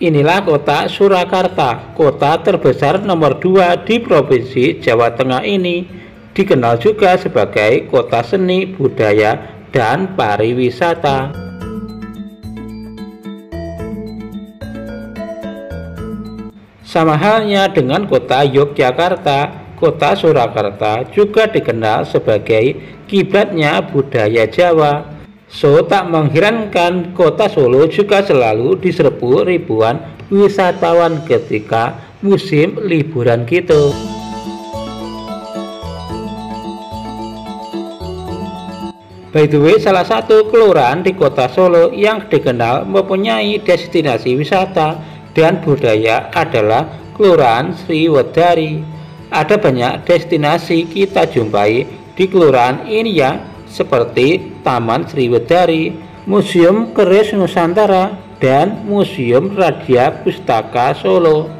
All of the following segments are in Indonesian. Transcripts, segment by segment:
Inilah kota Surakarta, kota terbesar nomor 2 di Provinsi Jawa Tengah ini, dikenal juga sebagai kota seni, budaya, dan pariwisata. Sama halnya dengan kota Yogyakarta, kota Surakarta juga dikenal sebagai kiblatnya budaya Jawa. So, tak mengherankan kota Solo juga selalu diserbu ribuan wisatawan ketika musim liburan gitu. By the way, salah satu kelurahan di kota Solo yang dikenal mempunyai destinasi wisata dan budaya adalah Kelurahan Sriwedari. Ada banyak destinasi kita jumpai di kelurahan ini ya, seperti Taman Sriwedari, Museum Keris Nusantara, dan Museum Radia Pustaka Solo.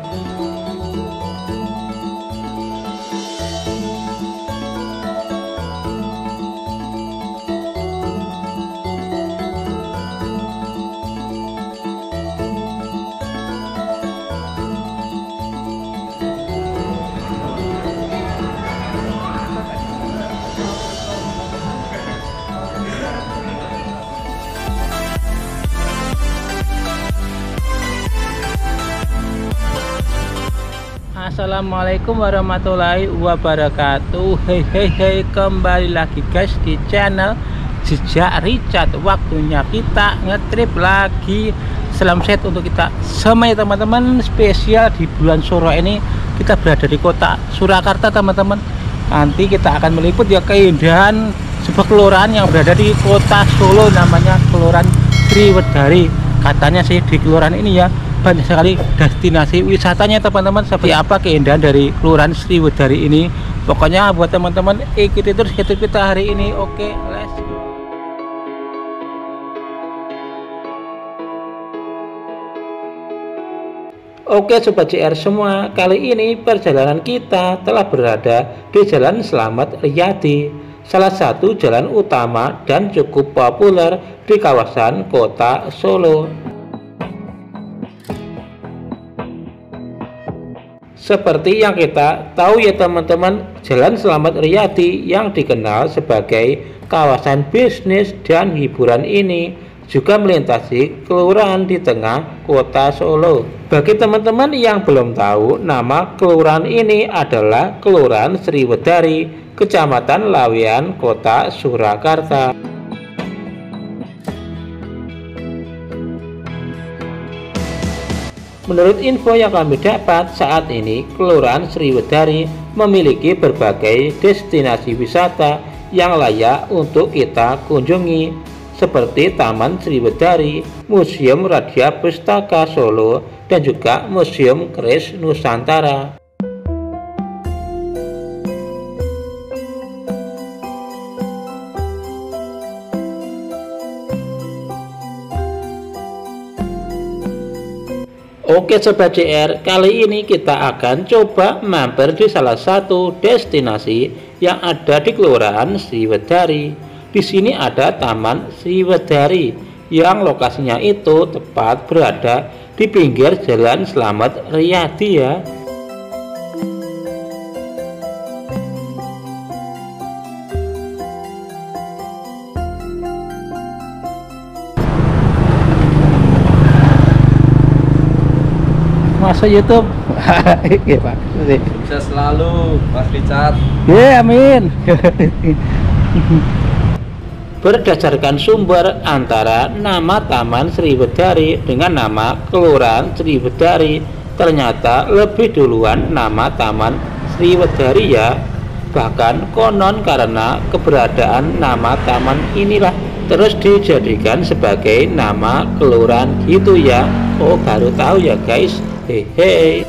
Assalamualaikum warahmatullahi wabarakatuh. Hei, kembali lagi guys di channel Jejak Richard. Waktunya kita ngetrip lagi. Salam sehat untuk kita semuanya teman-teman. Spesial di bulan Suro ini kita berada di kota Surakarta teman-teman. Nanti kita akan meliput ya keindahan sebuah kelurahan yang berada di kota Solo, namanya Kelurahan Sriwedari. Katanya sih di kelurahan ini ya banyak sekali destinasi wisatanya teman-teman. Seperti apa keindahan dari Kelurahan Sriwedari ini? Pokoknya buat teman-teman ikuti terus kita hari ini. Oke, let's go. Oke Sobat JR semua, kali ini perjalanan kita telah berada di Jalan Slamet Riyadi, salah satu jalan utama dan cukup populer di kawasan kota Solo. Seperti yang kita tahu ya teman-teman, Jalan Slamet Riyadi yang dikenal sebagai kawasan bisnis dan hiburan ini juga melintasi kelurahan di tengah kota Solo. Bagi teman-teman yang belum tahu, nama kelurahan ini adalah Kelurahan Sriwedari, Kecamatan Laweyan, Kota Surakarta. Menurut info yang kami dapat saat ini, Kelurahan Sriwedari memiliki berbagai destinasi wisata yang layak untuk kita kunjungi, seperti Taman Sriwedari, Museum Radia Pustaka Solo, dan juga Museum Keris Nusantara. Oke Sobat JR, kali ini kita akan coba mampir di salah satu destinasi yang ada di Kelurahan Sriwedari. Di sini ada Taman Sriwedari yang lokasinya itu tepat berada di pinggir Jalan Slamet Riyadi ya. Masuk YouTube. Iya Pak. Sukses selalu Mas Richard. Ya, amin. Berdasarkan sumber antara nama Taman Sriwedari dengan nama Kelurahan Sriwedari, ternyata lebih duluan nama Taman Sriwedari ya. Bahkan konon karena keberadaan nama taman inilah terus dijadikan sebagai nama kelurahan gitu ya. Oh, baru tahu ya guys. Hehe.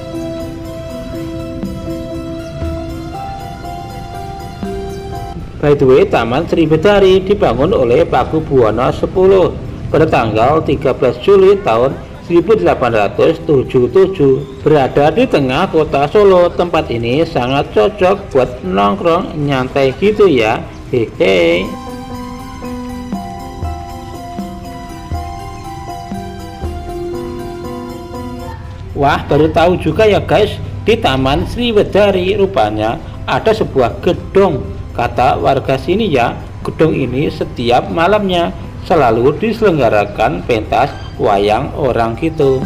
By the way, Taman Sriwedari dibangun oleh Pakubuwono X pada tanggal 13 Juli tahun 1877. Berada di tengah kota Solo, tempat ini sangat cocok buat nongkrong nyantai gitu ya. Hehe. Wah, baru tahu juga ya guys, di Taman Sriwedari rupanya ada sebuah gedung. Kata warga sini ya, gedung ini setiap malamnya selalu diselenggarakan pentas wayang orang gitu.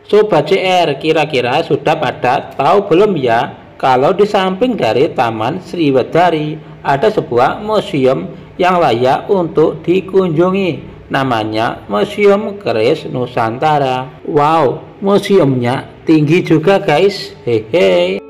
Sobat CR, kira-kira sudah pada tahu belum ya kalau di samping dari Taman Sriwedari ada sebuah museum yang layak untuk dikunjungi. Namanya Museum Keris Nusantara. Wow, museumnya tinggi juga guys. Hehe.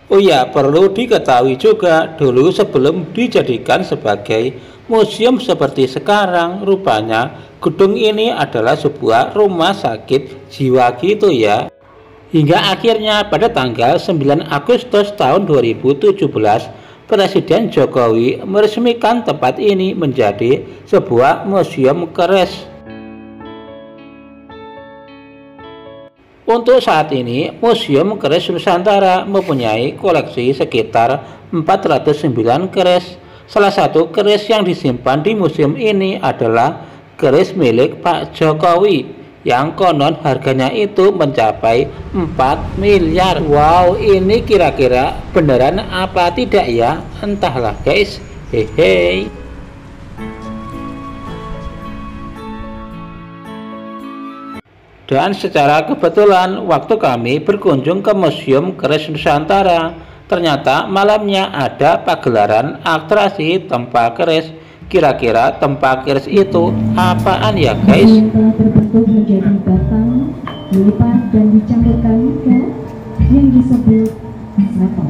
Oh ya, perlu diketahui juga, dulu sebelum dijadikan sebagai museum seperti sekarang, rupanya gedung ini adalah sebuah rumah sakit jiwa gitu ya. Hingga akhirnya pada tanggal 9 Agustus tahun 2017, Presiden Jokowi meresmikan tempat ini menjadi sebuah museum keris. Untuk saat ini, Museum Keris Nusantara mempunyai koleksi sekitar 409 keris. Salah satu keris yang disimpan di museum ini adalah keris milik Pak Jokowi yang konon harganya itu mencapai 4 miliar. Wow, ini kira-kira beneran apa tidak ya? Entahlah guys. Hehe. Dan secara kebetulan waktu kami berkunjung ke Museum Keris Nusantara, ternyata malamnya ada pagelaran atraksi tempat keris. Kira-kira tempat keris itu apaan ya guys? Telah terbentuk menjadi batang, dilipat dan dicampurkan ke yang disebut sapot.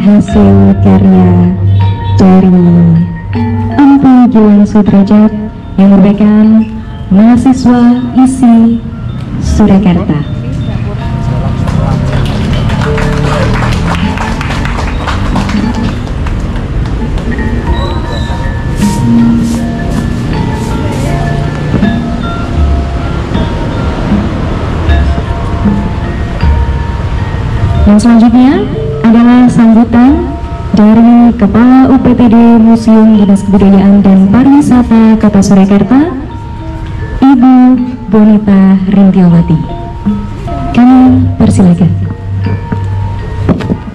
Hasil karya dari Empu Gilang Sudrajat yang merupakan mahasiswa ISI Surakarta. Dan selanjutnya adalah sambutan dari Kepala UPTD Museum Dinas Kebudayaan dan Pariwisata Kota Surakarta, Ibu Bonita Rintiawati. Kami persilakan.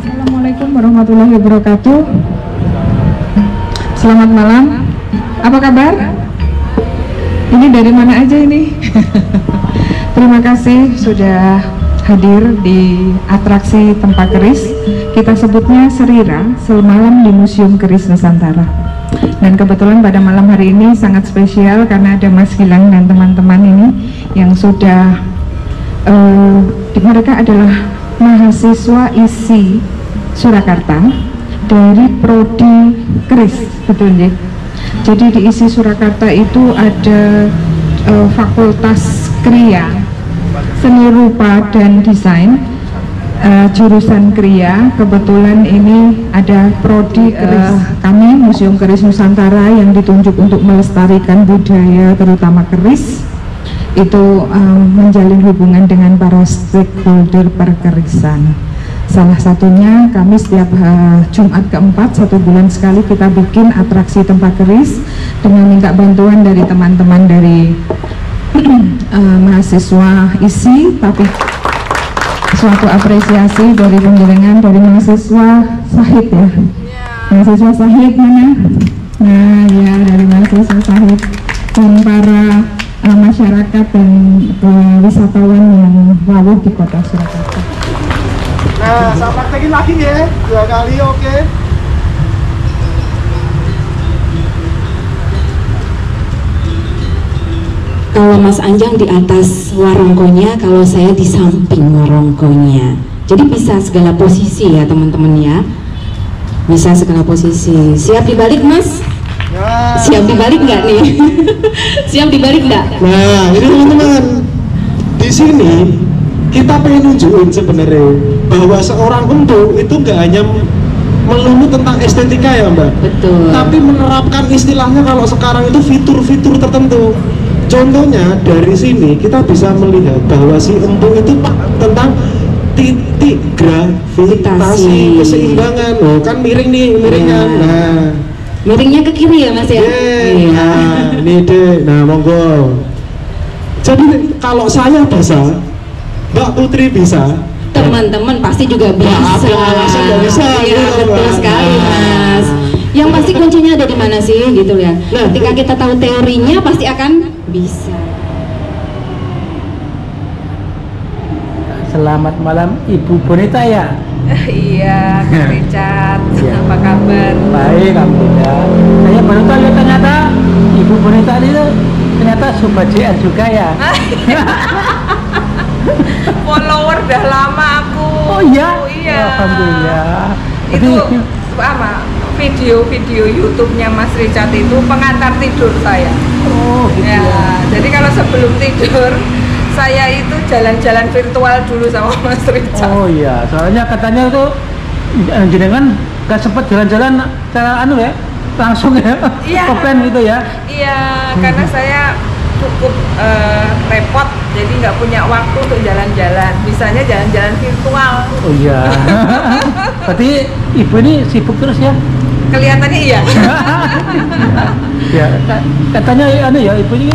Assalamualaikum warahmatullahi wabarakatuh. Selamat malam. Apa kabar? Ini dari mana aja ini? Terima kasih sudah hadir di atraksi tempat keris. Kita sebutnya Serira, semalam di Museum Keris Nusantara. Dan kebetulan pada malam hari ini sangat spesial karena ada Mas Gilang dan teman-teman ini yang sudah mereka adalah mahasiswa ISI Surakarta dari Prodi Keris, betul ya. Jadi di ISI Surakarta itu ada Fakultas Kriya, Seni Rupa dan Desain, jurusan Kriya. Kebetulan ini ada Prodi Keris. Kami Museum Keris Nusantara yang ditunjuk untuk melestarikan budaya terutama keris itu menjalin hubungan dengan para stakeholder perkerisan. Salah satunya kami setiap Jumat keempat 1 bulan sekali kita bikin atraksi tempat keris dengan minta bantuan dari teman-teman dari mahasiswa ISI, tapi suatu apresiasi dari penjaringan dari mahasiswa Sahid ya. Mahasiswa Sahid mana? Nah ya, dari mahasiswa Sahid dan para masyarakat dan wisatawan yang rawuh di praktekin lagi ya, 2 kali oke. Kalau Mas Anjang di atas warongkonya, kalau saya di samping warongkonya. Jadi bisa segala posisi ya teman-teman ya. Bisa segala posisi. Siap dibalik Mas? Ya. Siap dibalik nggak nih? Siap dibalik nggak? Nah ini teman-teman, di sini kita pengen nunjukin sebenarnya bahwa seorang empu itu nggak hanya melulu tentang estetika ya Mbak, Betul. tapi menerapkan istilahnya kalau sekarang itu fitur-fitur tertentu. Contohnya dari sini kita bisa melihat bahwa si empu itu tentang titik gravitasi keseimbangan. Oh kan miring nih, miringan. Nah, Miringnya ke kiri ya Mas ya? iya. Nah, ini deh. Nah, monggo. Jadi kalau saya bisa, Mbak Putri bisa, Teman-teman pasti juga bisa. apa alasan nggak bisa, Iya, gitu, betul Mbak. sekali Nah. Mas. Yang pasti kuncinya ada di mana sih gitu ya. Nah, ketika kita tahu teorinya pasti akan bisa. Selamat malam Ibu Bonita ya. Iya, Kak Richard, Iya. apa kabar? Baik, alhamdulillah. Saya baru tahu ya ternyata Ibu Bonita itu ternyata sobat JR juga ya. Follower udah lama aku. Oh iya. Iya. Alhamdulillah. Itu Jadi apa? Video-video YouTube-nya Mas Richard itu pengantar tidur saya. oh gitu Ya, ya. jadi kalau sebelum tidur saya itu jalan-jalan virtual dulu sama Mas Richard. Oh iya, soalnya katanya itu jenengan gak sempat jalan-jalan secara anu ya, langsung ya, Iya. offline gitu ya. Iya, karena saya cukup repot, jadi nggak punya waktu untuk jalan-jalan. Bisanya jalan-jalan virtual. Oh iya. Berarti ibu ini sibuk terus ya? Kelihatannya iya. Ya, katanya anu ya, ibu ini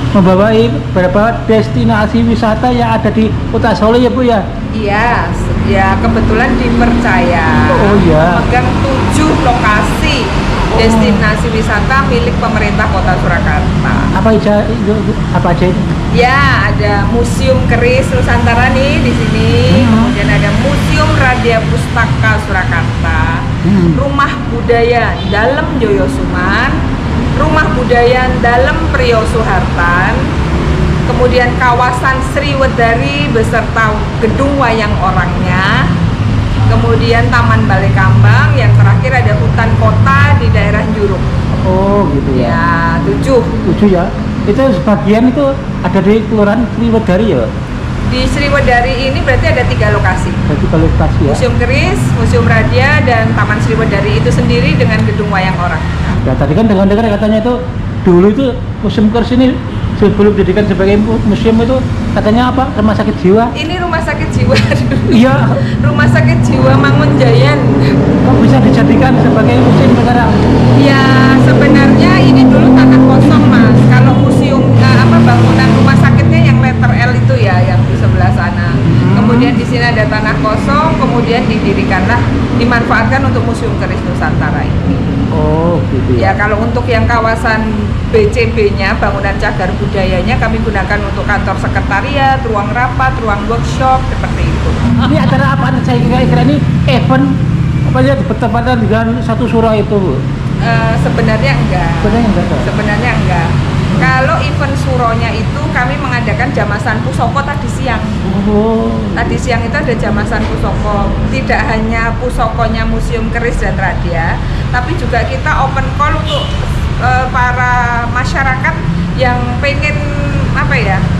membawa beberapa destinasi wisata yang ada di Kota Solo ya Bu ya? Iya, ya kebetulan dipercaya Oh, iya. memegang 7 lokasi destinasi wisata milik pemerintah Kota Surakarta. Apa aja itu? Apa aja itu? Ya, ada Museum Keris Nusantara nih di sini. Kemudian ada Museum Radia Pustaka Surakarta, Rumah Budaya Dalem Joyosuman, Rumah Budaya Dalem Priyo Suhartan, kemudian kawasan Sriwedari beserta gedung wayang orangnya, kemudian Taman Balai Kambang, yang terakhir ada hutan kota di daerah Juruk. Oh gitu ya. Ya, 7. 7 ya. Itu sebagian itu ada di Kelurahan Sriwedari ya. Di Sriwedari ini berarti ada 3 lokasi. Berarti kalau lokasi ya. Museum Keris, Museum Radia, dan Taman Sriwedari itu sendiri dengan gedung wayang orang. Ya tadi kan dengar-dengar katanya itu dulu itu Museum Keris ini sebelum dijadikan sebagai museum itu katanya apa? Rumah sakit jiwa. Ini rumah sakit jiwa dulu. Iya. Rumah sakit jiwa Mangunjayan. Kok bisa dijadikan sebagai museum sekarang? Ya, sebenarnya ini dulu tanah kosong, Mas. Kalau museum bangunan rumah sakitnya yang letter L itu ya, yang di sebelah sana. Kemudian di sini ada tanah kosong, kemudian dimanfaatkan untuk Museum Keris Nusantara ini. Oh gitu Ya, kalau untuk yang kawasan BCB-nya, bangunan cagar budayanya, kami gunakan untuk kantor sekretariat, ruang rapat, ruang workshop, seperti itu. Ini acara apa? Saya kira ini event apa ya bertepatan dengan satu surah itu Bu? Sebenarnya enggak. Sebenarnya enggak. Sebenarnya enggak. Kalau event suronya itu kami mengadakan jamasan pusoko tadi siang. Oh. Tadi siang itu ada jamasan pusoko. Tidak hanya pusokonya Museum Keris dan Radia, tapi juga kita open call untuk para masyarakat yang pengen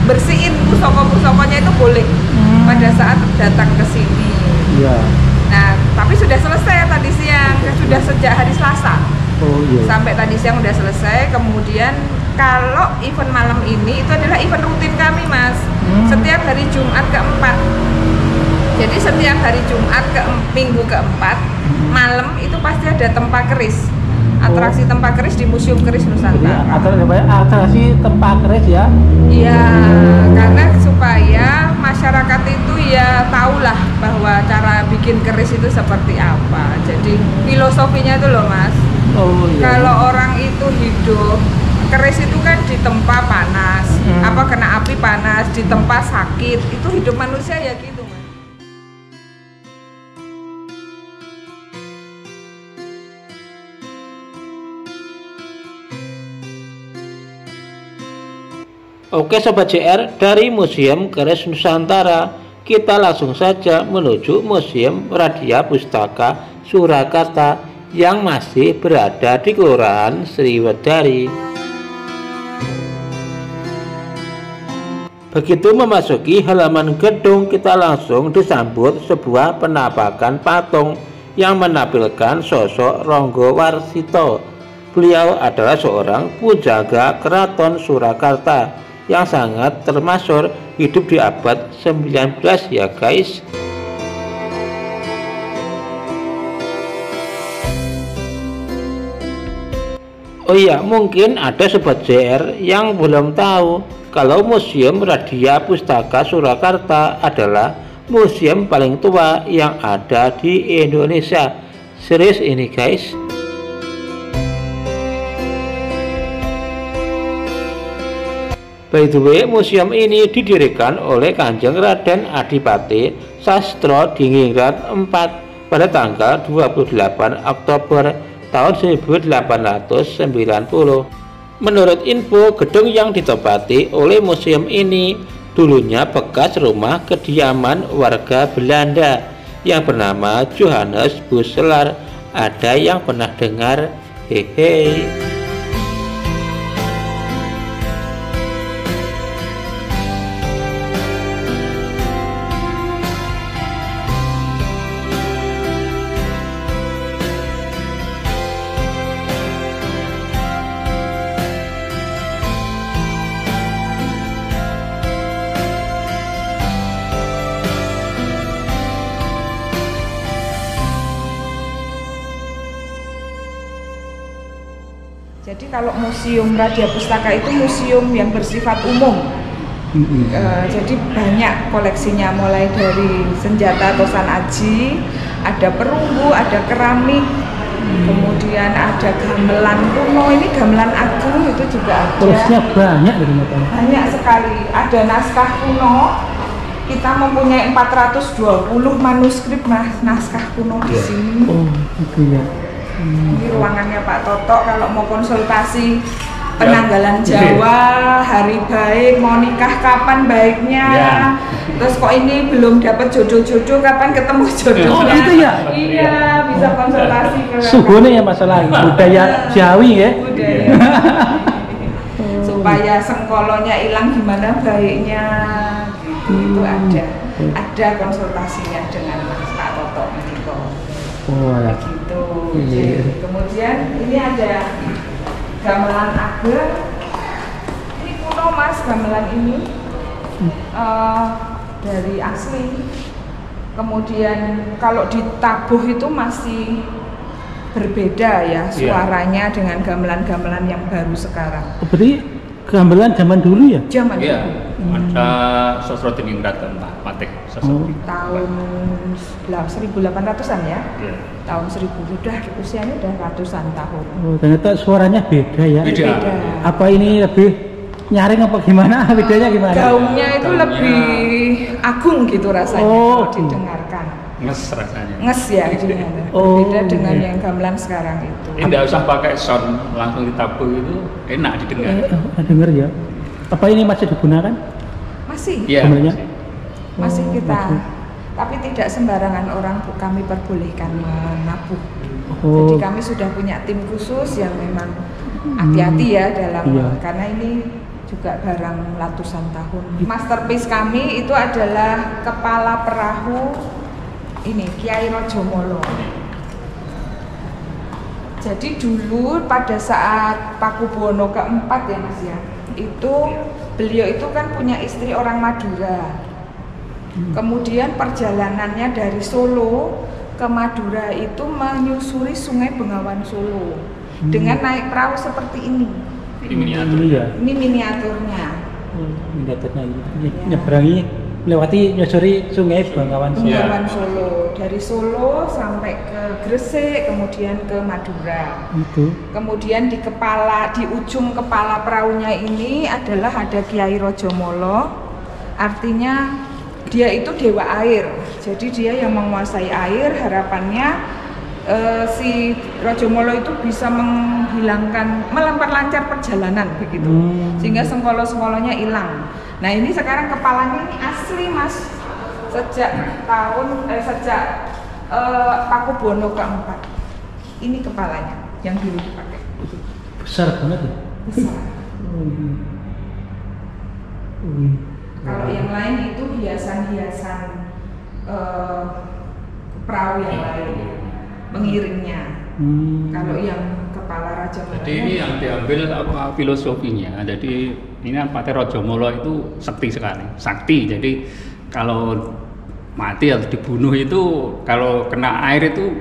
bersihin pusoko-pusokonya itu boleh pada saat datang ke sini. Iya. Nah, tapi sudah selesai tadi siang, sudah sejak hari Selasa. Oh iya. Sampai tadi siang udah selesai. Kemudian kalau event malam ini itu adalah event rutin kami, Mas. Setiap hari Jumat keempat. Jadi setiap hari Jumat minggu keempat malam itu pasti ada tempa keris. Atraksi tempa keris di Museum Keris Nusantara. Atraksi tempa keris ya. Iya, karena supaya masyarakat itu ya tahulah bahwa cara bikin keris itu seperti apa. Jadi filosofinya itu loh, Mas. Oh iya. Kalau orang itu hidup, keris itu kan ditempa panas, kena api panas, ditempa sakit, itu hidup manusia ya gitu, Mas. Oke Sobat JR, dari Museum Keris Nusantara kita langsung saja menuju Museum Radia Pustaka Surakarta yang masih berada di Kelurahan Sriwedari. Begitu memasuki halaman gedung, kita langsung disambut sebuah penampakan patung yang menampilkan sosok Ronggo Warsito. Beliau adalah seorang penjaga keraton Surakarta yang sangat termasyhur, hidup di abad 19 ya guys. Oh iya, mungkin ada Sobat JR yang belum tahu kalau Museum Radia Pustaka Surakarta adalah museum paling tua yang ada di Indonesia. Serius ini guys. By the way, museum ini didirikan oleh Kanjeng Raden Adipati Sastro Diningrat IV pada tanggal 28 Oktober tahun 1890. Menurut info, gedung yang ditempati oleh museum ini dulunya bekas rumah kediaman warga Belanda yang bernama Johannes Buselar. Ada yang pernah dengar? Hehe. Jadi kalau Museum Radia Pustaka itu museum yang bersifat umum. Jadi banyak koleksinya, mulai dari senjata tosan aji, ada perunggu, ada keramik, kemudian ada gamelan kuno. Ini gamelan agung itu juga ada. Koleksinya banyak dari banyak sekali. Ada naskah kuno. Kita mempunyai 420 manuskrip naskah kuno di sini. Oh, gitu ya. Ini ruangannya Pak Toto kalau mau konsultasi penanggalan Jawa, hari baik, mau nikah kapan baiknya, terus kok ini belum dapat jodoh-jodoh, kapan ketemu jodohnya. Oh itu ya? Iya, bisa konsultasi ke suhunya ya masalah budaya Jawi ya. Budaya. Supaya sengkolonya hilang gimana baiknya, gitu. Itu ada konsultasinya dengan Pak Toto gitu. Oh, gitu. Kemudian ini ada gamelan ageng. Ini kuno mas, gamelan ini dari asli. Kemudian kalau ditabuh itu masih berbeda ya suaranya dengan gamelan-gamelan yang baru sekarang. Berarti gamelan zaman dulu ya? Zaman dulu. Ada Sastro Diningrat IV tahun 1800-an ya. Tahun 1000 udah usianya udah ratusan tahun. Oh, ternyata suaranya beda ya. Beda. Apa ini lebih nyaring apa gimana? Bedanya gimana? Gaungnya itu lebih agung gitu rasanya kalau didengarkan. Nges rasanya. Nges ya gimana? Beda dengan yang gamelan sekarang itu. Ini tidak usah pakai sound, langsung ditabuh itu enak didengar. Dengar ya. Apa ini masih digunakan? Masih. Iya. Masih kita. Tapi tidak sembarangan orang kami perbolehkan menabuh. Jadi kami sudah punya tim khusus yang memang hati-hati ya dalam karena ini juga barang ratusan tahun. Masterpiece kami itu adalah kepala perahu ini Kiai Rajamala. Jadi dulu pada saat Pakubuwono keempat ya Mas ya, itu beliau itu kan punya istri orang Madura. Kemudian perjalanannya dari Solo ke Madura itu menyusuri Sungai Bengawan Solo dengan naik perahu seperti ini. Ini miniatur. Ini miniaturnya. Miniaturnya ini nyeberangi melewati nyusuri Sungai Bengawan Solo. Bengawan Solo, dari Solo sampai ke Gresik, kemudian ke Madura. Itu. Kemudian di ujung kepala perahunya ini adalah ada Kiai Rajamala. Artinya dia itu dewa air. Jadi dia yang menguasai air. Harapannya si Rajamala itu bisa memperlancar perjalanan begitu, sehingga sengkolo-sengkolonya hilang. Nah ini sekarang kepalanya ini asli Mas, sejak Pakubono keempat. Ini kepalanya yang dulu dipakai. Besar banget ya? Besar. Kalau yang lain itu hiasan-hiasan perahu yang lain, pengiringnya. Kalau yang kepala Rajamala. Jadi ini yang diambil apa filosofinya. Jadi ini Patih Rajamala itu sakti sekali, sakti. Jadi kalau mati atau dibunuh itu kalau kena air itu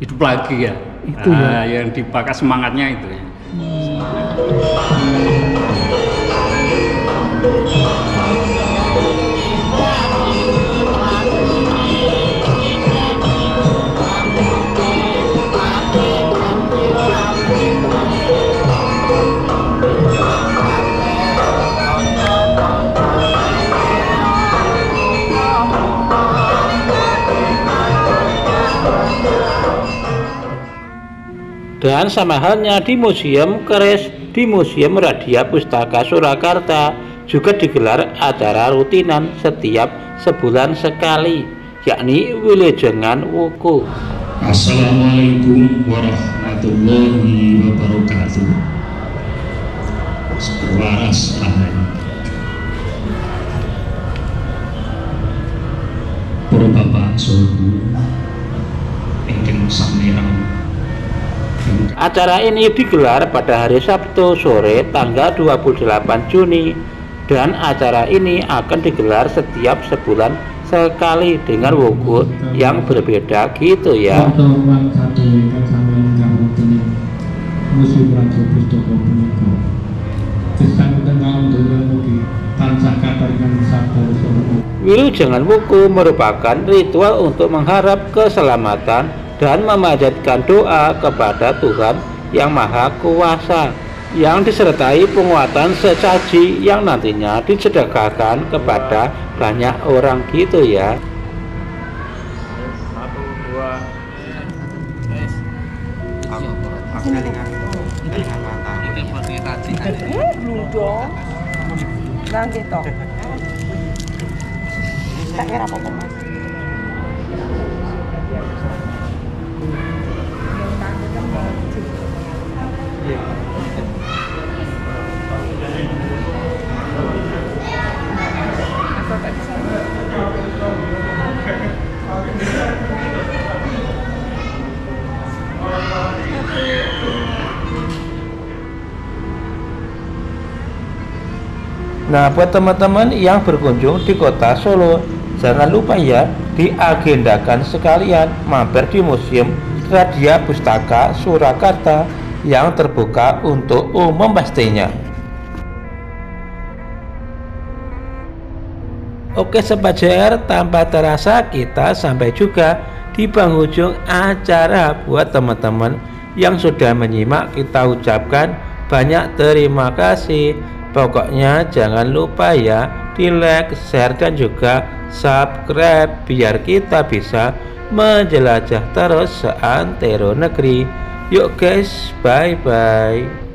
hidup lagi ya. Itu ya. Yang dibakar semangatnya itu ya. Dan sama halnya di Museum Keris, di Museum Radia Pustaka Surakarta juga digelar acara rutinan setiap sebulan sekali, yakni Wilujengan Wuku. Assalamualaikum warahmatullahi wabarakatuh. Waras ahli. Para bapak saudara ingkang samirang. Acara ini digelar pada hari Sabtu sore tanggal 28 Juni dan acara ini akan digelar setiap sebulan sekali dengan wuku yang berbeda gitu ya. Wilujengan Wuku merupakan ritual untuk mengharap keselamatan dan memanjatkan doa kepada Tuhan Yang Maha Kuasa, yang disertai penguatan sesaji yang nantinya disedekahkan kepada banyak orang gitu ya. Nah, buat teman-teman yang berkunjung di kota Solo, jangan lupa ya diagendakan sekalian mampir di Museum Radia Pustaka Surakarta yang terbuka untuk umum pastinya. Oke Sobat JR, tanpa terasa kita sampai juga di penghujung acara. Buat teman-teman yang sudah menyimak, kita ucapkan banyak terima kasih. Pokoknya jangan lupa ya di like, share dan juga subscribe biar kita bisa menjelajah terus seantero negeri. Yuk guys, bye bye.